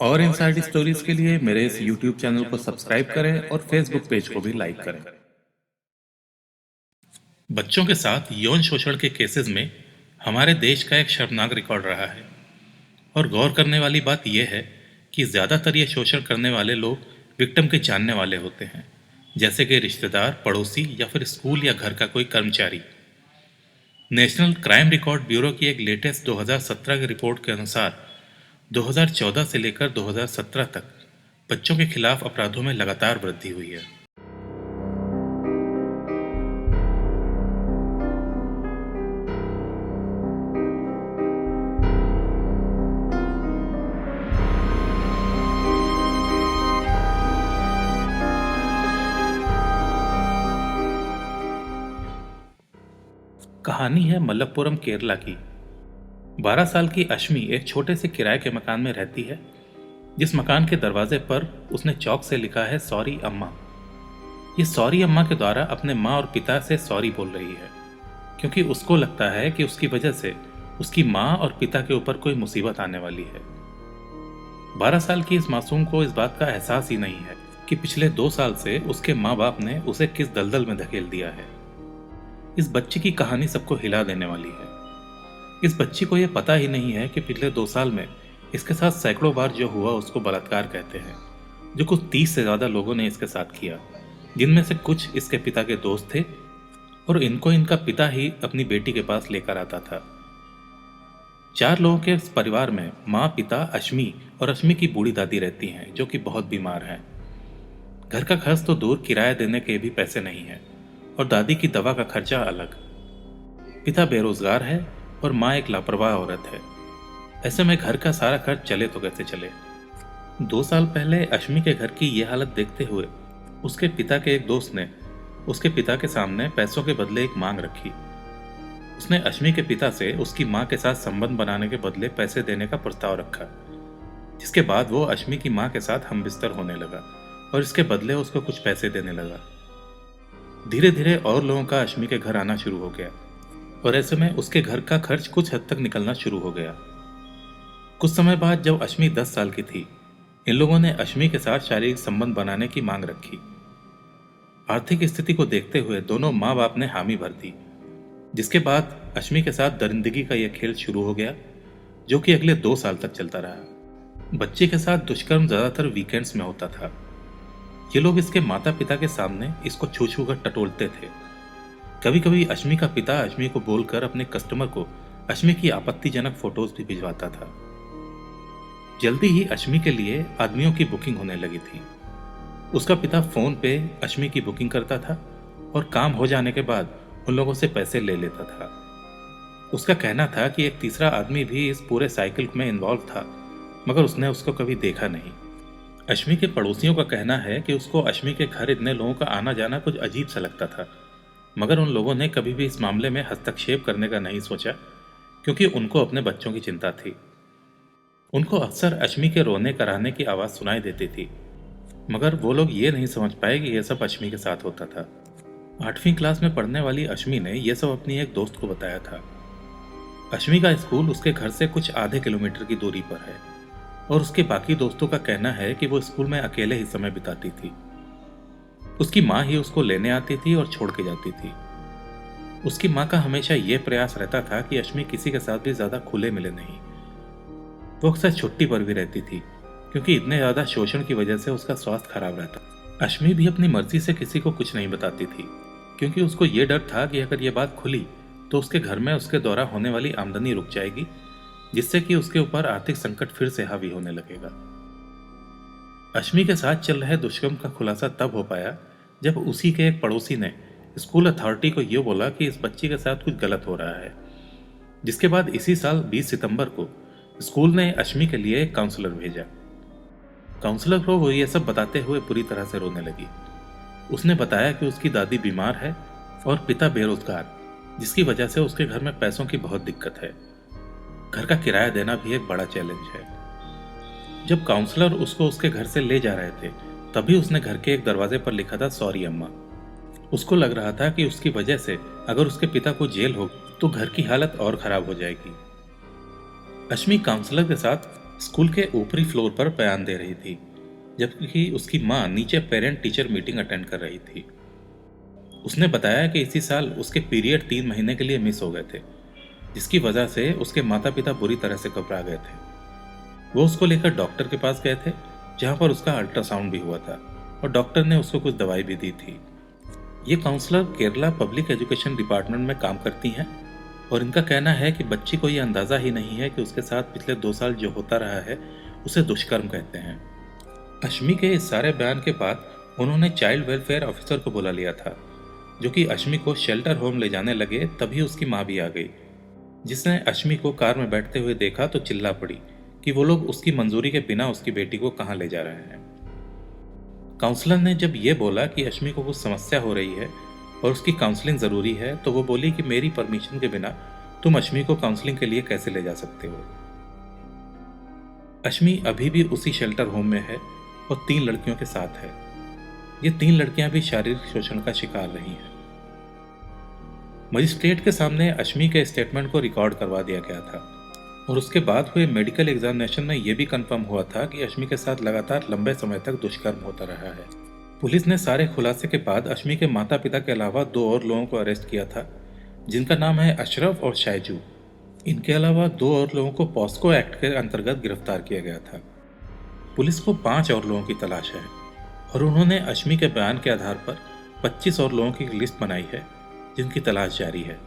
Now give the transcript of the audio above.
और inside stories के लिए मेरे इस YouTube चैनल को सब्सक्राइब करें और Facebook पेज को भी लाइक करें। बच्चों के साथ यौन शोषण के केसेस में हमारे देश का एक शर्मनाक रिकॉर्ड रहा है और गौर करने वाली बात यह है कि ज़्यादातर ये शोषण करने वाले लोग विक्टिम के जानने वाले होते हैं, जैसे कि रिश्तेदार, पड़ोसी या फिर स्कूल या घर का कोई कर्मचारी। नेशनल क्राइम रिकॉर्ड ब्यूरो की एक लेटेस्ट 2017 की रिपोर्ट के अनुसार 2014 से लेकर 2017 तक बच्चों के खिलाफ अपराधों में लगातार वृद्धि हुई है। कहानी है मलप्पुरम केरला की। 12 साल की अश्मी एक छोटे से किराए के मकान में रहती है, जिस मकान के दरवाजे पर उसने चौक से लिखा है सॉरी अम्मा। ये सॉरी अम्मा के द्वारा अपने माँ और पिता से सॉरी बोल रही है, क्योंकि उसको लगता है कि उसकी वजह से उसकी माँ और पिता के ऊपर कोई मुसीबत आने वाली है। 12 साल की इस मासूम को इस बात का एहसास ही नहीं है कि पिछले 2 साल से उसके माँ बाप ने उसे किस दलदल में धकेल दिया है। इस बच्ची की कहानी सबको हिला देने वाली है। इस बच्ची को यह पता ही नहीं है कि पिछले 2 साल में इसके साथ सैकड़ों बार जो हुआ उसको बलात्कार कहते हैं, जो कुछ 30 से ज्यादा लोगों ने इसके साथ किया, जिनमें से कुछ इसके पिता के दोस्त थे और इनको इनका पिता ही अपनी बेटी के पास लेकर आता था। 4 लोगों के इस परिवार में माँ, पिता, अश्मी और अश्मी की बूढ़ी दादी रहती हैं, जो कि बहुत बीमार हैं। घर का खर्च तो दूर, किराया देने के भी पैसे नहीं है और दादी की दवा का खर्चा अलग। पिता बेरोजगार है और माँ एक लापरवाह औरत है। ऐसे में घर का सारा खर्च चले तो कैसे चले। 2 साल पहले अश्मी के घर की यह हालत देखते हुए उसके पिता के एक दोस्त ने उसके पिता के सामने पैसों के बदले एक मांग रखी। उसने अश्मी के पिता से उसकी माँ के साथ संबंध बनाने के बदले पैसे देने का प्रस्ताव रखा, जिसके बाद वो अश्मी की माँ के साथ हमबिस्तर होने लगा और इसके बदले उसको कुछ पैसे देने लगा। धीरे धीरे और लोगों का अश्मी के घर आना शुरू हो गया और ऐसे में उसके घर का खर्च कुछ हद तक निकलना शुरू हो गया। कुछ समय बाद जब अश्मी 10 साल की थी, इन लोगों ने अश्मी के साथ शारीरिक संबंध बनाने की मांग रखी। आर्थिक स्थिति को देखते हुए दोनों माँ बाप ने हामी भर दी, जिसके बाद अश्मी के साथ दरिंदगी का यह खेल शुरू हो गया, जो कि अगले 2 साल तक चलता रहा। बच्चे के साथ दुष्कर्म ज्यादातर वीकेंड्स में होता था। ये लोग इसके माता पिता के सामने इसको छू छू कर टटोलते थे। कभी कभी अश्मी का पिता अश्मी को बोलकर अपने कस्टमर को अश्मी की आपत्तिजनक फोटोज भी भिजवाता था। जल्दी ही अश्मी के लिए आदमियों की बुकिंग होने लगी थी। उसका पिता फोन पे अश्मी की बुकिंग करता था और काम हो जाने के बाद उन लोगों से पैसे ले लेता था। उसका कहना था कि एक तीसरा आदमी भी इस पूरे साइकिल में इन्वॉल्व था, मगर उसने उसको कभी देखा नहीं। अश्मी के पड़ोसियों का कहना है कि उसको अश्मी के घर इतने लोगों का आना जाना कुछ अजीब सा लगता था, मगर उन लोगों ने कभी भी इस मामले में हस्तक्षेप करने का नहीं सोचा, क्योंकि उनको अपने बच्चों की चिंता थी। उनको अक्सर अश्मी के रोने कराने की आवाज़ सुनाई देती थी, मगर वो लोग ये नहीं समझ पाए कि यह सब अश्मी के साथ होता था। 8वीं क्लास में पढ़ने वाली अश्मी ने यह सब अपनी एक दोस्त को बताया था। अश्मी का स्कूल उसके घर से कुछ आधे किलोमीटर की दूरी पर है और उसके बाकी दोस्तों का कहना है कि वो स्कूल में अकेले ही समय बिताती थी। उसकी माँ ही उसको लेने आती थी और छोड़ के जाती थी। उसकी माँ का हमेशा यह प्रयास रहता था कि अश्मी किसी के साथ भी ज्यादा खुले मिले नहीं। वो अक्सर छुट्टी पर भी रहती थी, क्योंकि इतने ज्यादा शोषण की वजह से उसका स्वास्थ्य खराब रहता। अश्मी भी अपनी मर्जी से किसी को कुछ नहीं बताती थी, क्योंकि उसको ये डर था कि अगर ये बात खुली तो उसके घर में उसके द्वारा होने वाली आमदनी रुक जाएगी, जिससे कि उसके ऊपर आर्थिक संकट फिर से हावी होने लगेगा। अश्मी के साथ चल रहे दुष्कर्म का खुलासा तब हो पाया जब उसी के एक पड़ोसी ने स्कूल अथॉरिटी को यह बोला कि इस बच्ची के साथ कुछ गलत हो रहा है, जिसके बाद इसी साल 20 सितंबर को स्कूल ने अश्मी के लिए एक काउंसलर भेजा। काउंसलर को वो ये सब बताते हुए पूरी तरह से रोने लगी। उसने बताया कि उसकी दादी बीमार है और पिता बेरोजगार, जिसकी वजह से उसके घर में पैसों की बहुत दिक्कत है। घर का किराया देना भी एक बड़ा चैलेंज है। जब काउंसलर उसको उसके घर से ले जा रहे थे, तभी उसने घर के एक दरवाजे पर लिखा था सॉरी अम्मा। उसको लग रहा था कि उसकी वजह से अगर उसके पिता को जेल हो तो घर की हालत और खराब हो जाएगी। अश्मी काउंसलर के साथ स्कूल के ऊपरी फ्लोर पर बयान दे रही थी, जबकि उसकी माँ नीचे पेरेंट टीचर मीटिंग अटेंड कर रही थी। उसने बताया कि इसी साल उसके पीरियड 3 महीने के लिए मिस हो गए थे, जिसकी वजह से उसके माता पिता बुरी तरह से घबरा गए थे। वो उसको लेकर डॉक्टर के पास गए थे, जहां पर उसका अल्ट्रासाउंड भी हुआ था और डॉक्टर ने उसको कुछ दवाई भी दी थी। ये counsellor Kerala public education department में काम करती हैं और इनका कहना है कि बच्ची को ये अंदाज़ा ही नहीं है कि उसके साथ पिछले 2 साल जो होता रहा है उसे दुष्कर्म कहते हैं। अश्मी के इस सारे बयान के बाद उन्होंने चाइल्ड वेलफेयर ऑफिसर को बुला लिया था, जो कि अश्मी को शेल्टर होम ले जाने लगे। तभी उसकी माँ भी आ गई, जिसने अश्मी को कार में बैठते हुए देखा तो चिल्ला पड़ी कि वो लोग उसकी मंजूरी के बिना उसकी बेटी को कहाँ ले जा रहे हैं। काउंसलर ने जब ये बोला कि अश्मी को कुछ समस्या हो रही है और उसकी काउंसलिंग ज़रूरी है, तो वो बोली कि मेरी परमिशन के बिना तुम अश्मी को काउंसलिंग के लिए कैसे ले जा सकते हो। अश्मी अभी भी उसी शेल्टर होम में है और 3 लड़कियों के साथ है। ये 3 लड़कियां भी शारीरिक शोषण का शिकार रही हैं। मजिस्ट्रेट के सामने अश्मी के स्टेटमेंट को रिकॉर्ड करवा दिया गया था और उसके बाद हुए मेडिकल एग्जामिनेशन में यह भी कंफर्म हुआ था कि अश्मी के साथ लगातार लंबे समय तक दुष्कर्म होता रहा है। पुलिस ने सारे खुलासे के बाद अश्मी के माता पिता के अलावा 2 और लोगों को अरेस्ट किया था, जिनका नाम है अशरफ और शायजू। इनके अलावा 2 और लोगों को पॉस्को एक्ट के अंतर्गत गिरफ्तार किया गया था। पुलिस को 5 और लोगों की तलाश है और उन्होंने अश्मी के बयान के आधार पर 25 और लोगों की लिस्ट बनाई है, जिनकी तलाश जारी है।